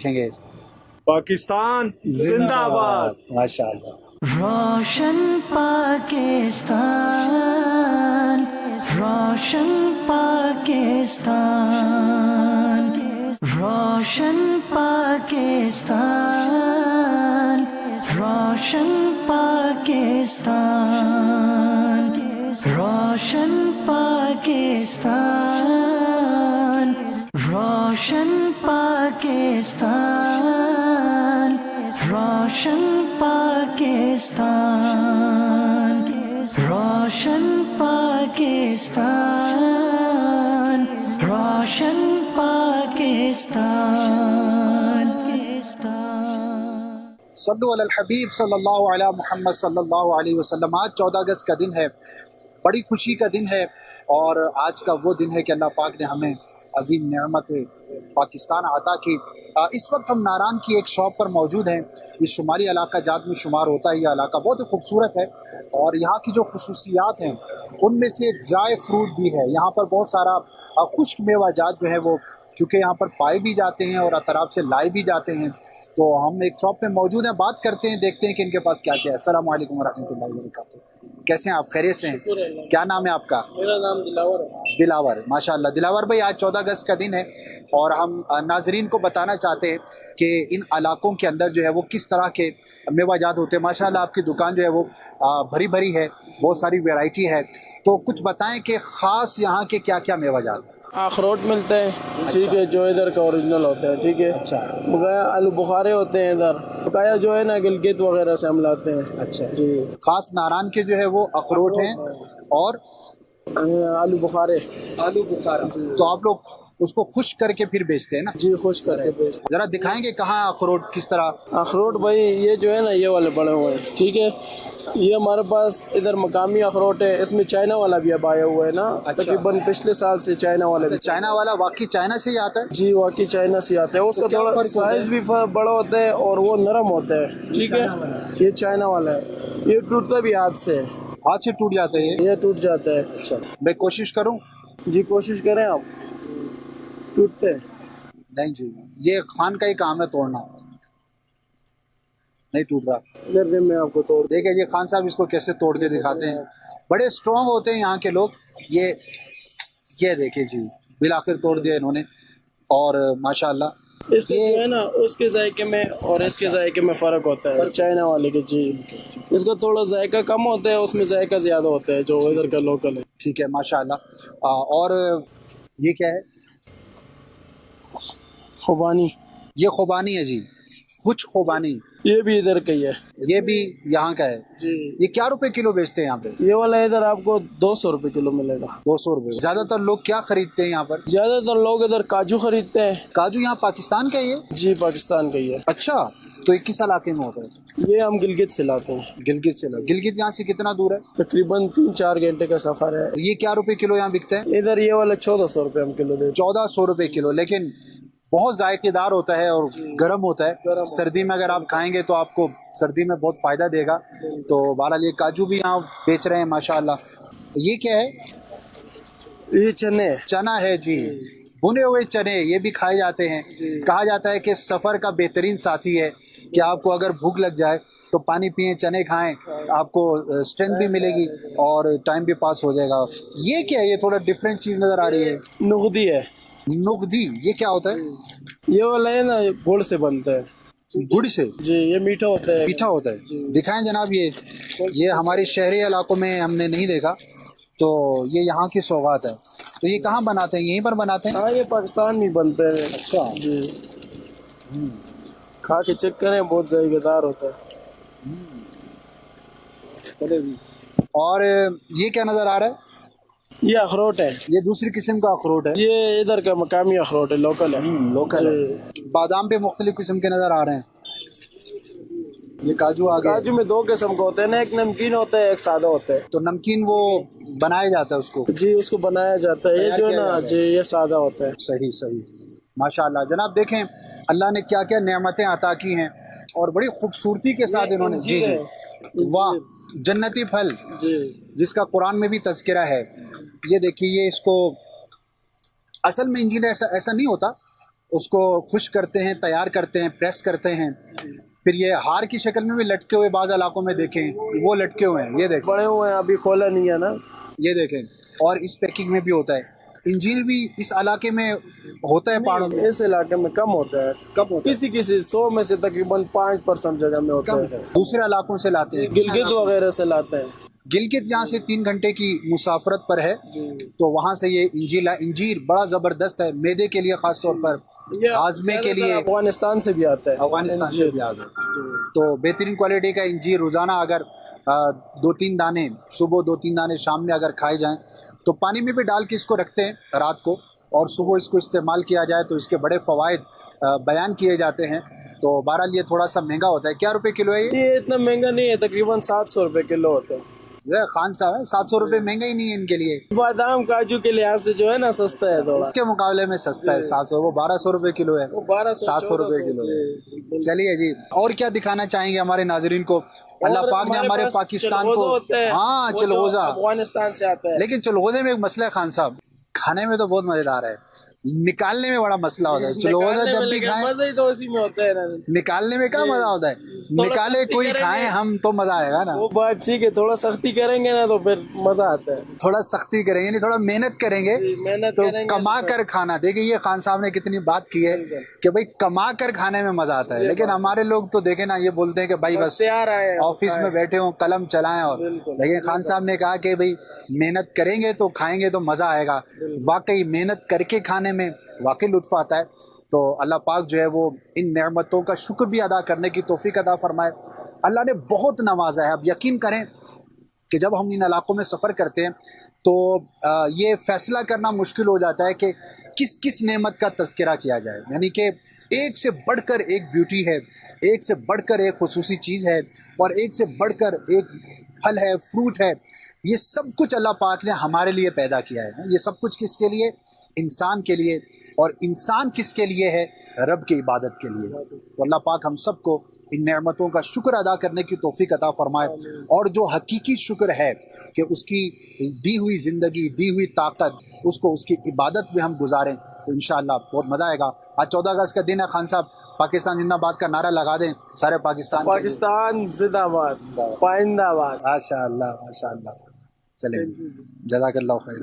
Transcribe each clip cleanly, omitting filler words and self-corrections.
دیکھیں گے پاکستان زندہ باد. ماشاء اللہ. روشن پاکستان، روشن پاکستان، روشن پاکستان، روشن پاکستان، روشن پاکستان، روشن پاکستان، روشن پاکستان، روشن پاکستان، روشن پاکستان. صلو علی الحبیب صلی اللہ علیہ محمد صلی اللہ علیہ وسلم. آج 14 اگست کا دن ہے، بڑی خوشی کا دن ہے، اور آج کا وہ دن ہے کہ اللہ پاک نے ہمیں عظیم نعمت پاکستان عطا کی. اس وقت ہم ناران کی ایک شاپ پر موجود ہیں. یہ شمالی علاقہ جات میں شمار ہوتا ہے. یہ علاقہ بہت ہی خوبصورت ہے، اور یہاں کی جو خصوصیات ہیں ان میں سے ڈرائی فروٹ بھی ہے. یہاں پر بہت سارا خشک میوہ جات جو ہے وہ چونکہ یہاں پر پائے بھی جاتے ہیں اور اطراف سے لائے بھی جاتے ہیں. تو ہم ایک شاپ پہ موجود ہیں، بات کرتے ہیں، دیکھتے ہیں کہ ان کے پاس کیا کیا ہے. السلام علیکم ورحمۃ اللہ وبرکاتہ. کیسے ہیں آپ؟ خیریت سے ہیں؟ کیا نام ہے آپ کا؟ میرا نام دلاور ہے. دلاور. ماشاء اللہ. دلاور بھائی، آج 14 اگست کا دن ہے، اور ہم ناظرین کو بتانا چاہتے ہیں کہ ان علاقوں کے اندر جو ہے وہ کس طرح کے میوہ جات ہوتے ہیں. ماشاء اللہ آپ کی دکان جو ہے وہ بھری بھری ہے، بہت ساری ویرائٹی ہے. تو کچھ بتائیں کہ خاص یہاں کے کیا کیا میوہ جات ہیں؟ اخروٹ ملتے ہیں، ٹھیک ہے، جو ادھر کا اوریجنل ہوتا ہے، ٹھیک ہے. اچھا. بقایا آلو بخارے ہوتے ہیں ادھر. بقایا جو ہے نا گلگت وغیرہ سے ہم لاتے ہیں. اچھا جی. خاص ناران کے جو ہے وہ اخروٹ ہیں اور آلو بخارے. آلو بخارا. تو آپ لوگ اس کو خشک کر کے پھر بیچتے ہیں نا؟ جی، خشک کر کے بیچتے ذرا دکھائیں گے کہاں اخروٹ کس طرح؟ ہیں. اخروٹ بھائی یہ جو ہے نا یہ والے بڑے ہوئے ہیں، ٹھیک ہے. یہ ہمارے پاس ادھر مقامی اخروٹ ہے. اس میں چائنا والا بھی اب آیا ہوا ہے نا. تقریباً پچھلے سال سے چائنا والا بھی. چائنا والا واقعی چائنا سے ہی آتا ہے؟ جی، واقعی چائنا سے آتا ہے. اس کا تھوڑا سائز بھی بڑا ہوتا ہے اور وہ نرم ہوتا ہے، ٹھیک ہے. یہ چائنا والا ہے. یہ ٹوٹتا بھی ہاتھ سے. ہاتھ سے ٹوٹ جاتا ہے یہ ٹوٹ جاتا ہے. میں کوشش کروں؟ جی کوشش کریں آپ. ٹوٹتے ہیں. نہیں جی، یہ خان کا ہی کام ہے توڑنا. نہیں ٹوٹ رہا. ادھر دن میں آپ کو توڑ دیکھیں یہ خان صاحب اس کو کیسے توڑ کے دکھاتے ہیں. بڑے اسٹرانگ ہوتے ہیں یہاں کے لوگ. یہ دیکھیں جی، بالآخر توڑ دیا انہوں نے. اور ماشاء اللہ اس کے جو ہے نا اس کے ذائقے میں اور اس کے ذائقے میں فرق ہوتا ہے چائنا والے کے. جی، اس کا تھوڑا ذائقہ کم ہوتا ہے، اس میں ذائقہ زیادہ ہوتا ہے جو ادھر کا لوکل ہے. ٹھیک ہے ماشاء اللہ. اور یہ کیا ہے؟ خوبانی. یہ خوبانی ہے جی، کچھ خوبانی. یہ بھی ادھر کا ہی ہے. یہ بھی یہاں کا ہے جی. یہ کیا روپے کلو بیچتے ہیں یہاں پہ؟ یہ والا ادھر آپ کو 200 روپے کلو ملے گا. 200 روپے. زیادہ تر لوگ کیا خریدتے ہیں یہاں پر؟ زیادہ تر لوگ ادھر کاجو خریدتے ہیں. کاجو یہاں پاکستان کا ہی ہے؟ جی پاکستان کا ہی ہے. اچھا، تو یہ کس علاقے میں ہوتا ہے؟ یہ ہم گلگت سے لاتے ہیں. گلگت سے. گلگت یہاں سے کتنا دور ہے؟ تقریباً 3-4 گھنٹے کا سفر ہے. یہ کیا روپے کلو یہاں بکتا ہے؟ ادھر یہ والا 1400 روپے ہم کلو دیتے. 1400 روپے کلو. لیکن بہت ذائقے دار ہوتا ہے اور گرم ہوتا ہے. سردی میں اگر آپ کھائیں گے تو آپ کو سردی میں بہت فائدہ دے گا. تو بہرحال یہ کاجو بھی یہاں بیچ رہے ہیں ماشاءاللہ. یہ کیا ہے؟ یہ چنے. چنا ہے جی، بھنے ہوئے چنے. یہ بھی کھائے جاتے ہیں. کہا جاتا ہے کہ سفر کا بہترین ساتھی ہے، کہ آپ کو اگر بھوک لگ جائے تو پانی پئیں، چنے کھائیں، آپ کو اسٹرینتھ بھی ملے گی اور ٹائم بھی پاس ہو جائے گا. یہ کیا ہے؟ یہ تھوڑا ڈفرینٹ چیز نظر آ رہی ہے. نغدی ہے. نغدی. یہ کیا ہوتا ہے؟ یہ والا ہے نا گڑ سے بنتا ہے. گڑ سے. جی، یہ میٹھا ہوتا ہے. میٹھا ہوتا ہے. دکھائیں جناب. یہ ہمارے شہری علاقوں میں ہم نے نہیں دیکھا، تو یہ یہاں کی سوغات ہے. تو یہ کہاں بناتے ہیں؟ یہیں پر بناتے ہیں؟ ہاں، یہ پاکستان میں بنتے ہیں. اچھا جی، کھا کے چیک کریں، بہت ذائقہ دار ہوتا ہے. اور یہ کیا نظر آ رہا ہے؟ یہ اخروٹ ہے. یہ دوسری قسم کا اخروٹ ہے. یہ ادھر کا مقامی اخروٹ ہے، لوکل ہے. لوکل ہے. بادام بھی مختلف قسم کے نظر آ رہے ہیں. یہ کاجو آ گیا. کاجو میں 2 قسم کا ہوتا ہے نا، ایک نمکین ہوتا ہے، ایک سادہ ہوتا ہے. تو نمکین وہ بنایا جاتا ہے اس کو؟ جی، اس کو بنایا جاتا ہے. یہ جو ہے نا جی یہ سادہ ہوتا ہے. صحیح صحیح ماشاء اللہ. جناب دیکھیں اللہ نے کیا کیا نعمتیں عطا کی ہیں، اور بڑی خوبصورتی کے ساتھ انہوں نے. جی جی واہ، جنتی پھل جی جس کا قرآن میں بھی تذکرہ ہے. یہ دیکھیے، یہ اس کو اصل میں انجیر ایسا نہیں ہوتا، اس کو خشک کرتے ہیں, تیار کرتے ہیں, پریس کرتے ہیں, پھر یہ ہار کی شکل میں بھی لٹکے ہوئے بعض علاقوں میں دیکھیں وہ لٹکے ہوئے ہیں, یہ دیکھیں, بڑے ہوئے ہیں, ابھی کھولا نہیں ہے نا. یہ دیکھیں, اور اس پیکنگ میں بھی ہوتا ہے. انجیر بھی اس علاقے میں ہوتا ہے پہاڑوں میں, اس علاقے میں کم ہوتا ہے, کب ہوتا ہے, کسی 100 میں سے تقریباً 5% جگہ میں ہوتا ہے. دوسرے علاقوں سے لاتے ہیں. گلگت وغیرہ سے لاتے ہیں. گلگت یہاں سے 3 گھنٹے کی مسافرت پر ہے, تو وہاں سے یہ انجیر بڑا زبردست ہے, معدے کے لیے خاص طور پر, ہاضمے کے لیے. افغانستان سے بھی آتا ہے. افغانستان سے بھی آتا ہے, تو بہترین کوالٹی کا انجیر روزانہ اگر 2-3 دانے صبح, 2-3 دانے شام میں اگر کھائے جائیں, تو پانی میں بھی ڈال کے اس کو رکھتے ہیں رات کو, اور صبح اس کو استعمال کیا جائے تو اس کے بڑے فوائد بیان کیے جاتے ہیں. تو بہرحال یہ تھوڑا سا مہنگا ہوتا ہے. کیا روپے کلو ہے یہ اتنا مہنگا نہیں ہے, تقریباً 700 روپے کلو ہوتا ہے. یہ خان صاحب ہے, 700 روپے مہنگا ہی نہیں ہے ان کے لیے. بادام کاجو کے لحاظ سے جو ہے نا سستا ہے تھوڑا, اس کے مقابلے میں سستا ہے. 700, وہ 1200 روپے کلو ہے, 700 روپے کلو ہے. چلیے جی, اور کیا دکھانا چاہیں گے ہمارے ناظرین کو؟ اللہ پاک نے ہمارے پاکستان کو, ہاں چلغوزہ افغانستان سے آتا ہے. لیکن چلغوزے میں ایک مسئلہ ہے خان صاحب, کھانے میں تو بہت مزیدار ہے, نکالنے میں بڑا مسئلہ ہوتا ہے. چلغوزہ جب بھی کھائیں, مزہ ہی تو اسی میں ہوتا ہے نا. نکالنے میں کیا مزہ ہوتا ہے, نکالے کوئی کھائیں ہم تو مزہ آئے گا نا. وہ بات ٹھیک ہے, تھوڑا سختی کریں گے نا تو پھر مزہ آتا ہے. تھوڑا سختی کریں گے, تھوڑا محنت کریں گے تو کما کر کھانا. دیکھیں یہ خان صاحب نے کتنی بات کی ہے کہ بھائی کما کر کھانے میں مزہ آتا ہے, لیکن ہمارے لوگ تو دیکھیں نا یہ بولتے ہیں کہ بھائی بس آفس میں بیٹھے ہوں قلم چلائیں, اور لیکن خان صاحب نے کہا کہ بھائی محنت کریں گے تو کھائیں گے تو مزہ آئے گا. واقعی محنت کر کے کھانے میں واقعی لطف آتا ہے. تو اللہ پاک جو ہے وہ ان نعمتوں کا شکر بھی ادا کرنے کی توفیق عطا فرمائے. اللہ نے بہت نوازا ہے. اب یقین کریں کہ جب ہم ان علاقوں میں سفر کرتے ہیں تو یہ فیصلہ کرنا مشکل ہو جاتا ہے کہ کس نعمت کا تذکرہ کیا جائے. یعنی کہ ایک سے بڑھ کر ایک بیوٹی ہے, ایک سے بڑھ کر ایک خصوصی چیز ہے, اور ایک سے بڑھ کر ایک پھل ہے, فروٹ ہے. یہ سب کچھ اللہ پاک نے ہمارے لیے پیدا کیا ہے. یہ سب کچھ کس کے لیے؟ انسان کے لیے. اور انسان کس کے لیے ہے؟ رب کی عبادت کے لیے. تو اللہ پاک ہم سب کو ان نعمتوں کا شکر ادا کرنے کی توفیق عطا فرمائے, اور جو حقیقی شکر ہے کہ اس کی دی ہوئی زندگی, دی ہوئی طاقت, اس کو اس کی عبادت میں ہم گزاریں تو انشاءاللہ بہت مزہ آئے گا. آج 14 اگست کا دن ہے خان صاحب, پاکستان زندہ باد کا نعرہ لگا دیں سارے پاکستان کے لیے. پاکستان زندہ باد, پائندہ باد. ماشاء اللہ ماشاء اللہ. چلیں, جزاک اللہ خیر.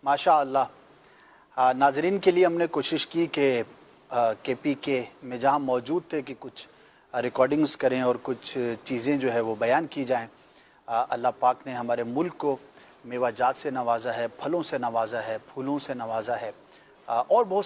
ماشاء اللہ. ناظرین کے لیے ہم نے کوشش کی کہ کے پی کے میں جہاں موجود تھے کہ کچھ ریکارڈنگز کریں اور کچھ چیزیں جو ہے وہ بیان کی جائیں. اللہ پاک نے ہمارے ملک کو میوہ جات سے نوازا ہے, پھلوں سے نوازا ہے, پھولوں سے نوازا ہے, اور بہت